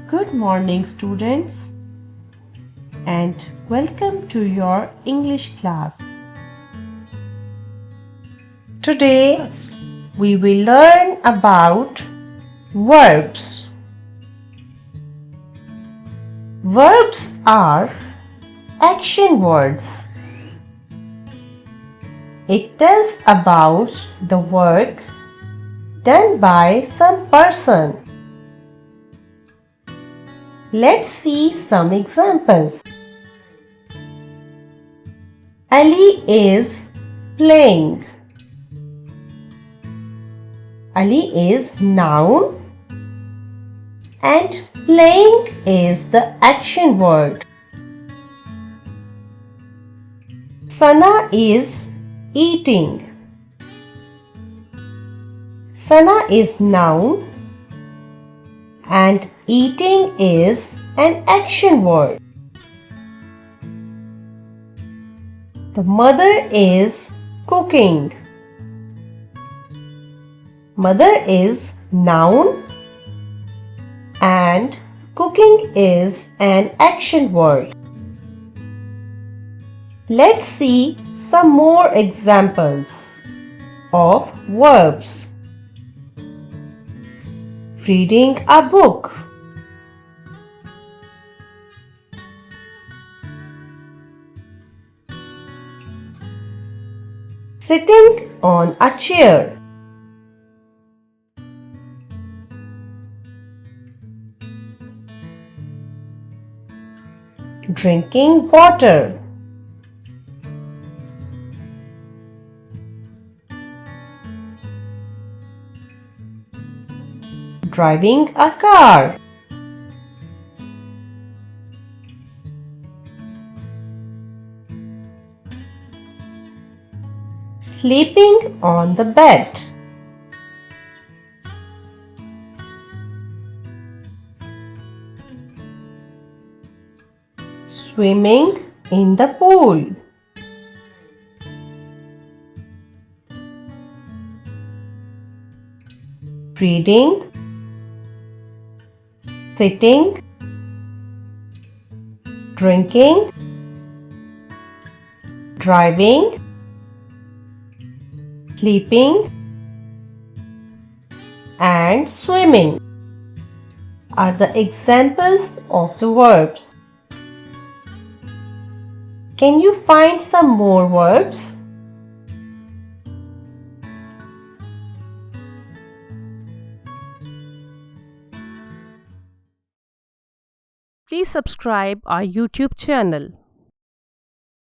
Good morning, students, and welcome to your English class. Today, we will learn about verbs. Verbs are action words. It tells about the work done by some person. Let's see some examples. Ali is playing. Ali is noun and playing is the action word. Sana is eating. Sana is noun and eating is an action word. The mother is cooking. Mother is noun and cooking is an action word. Let's see some more examples of verbs. Reading a book. Sitting on a chair. Drinking water. Driving a car. Sleeping on the bed. Swimming in the pool. Reading, sitting, drinking, driving, sleeping, and swimming are the examples of the verbs. Can you find some more verbs? Please subscribe our YouTube channel.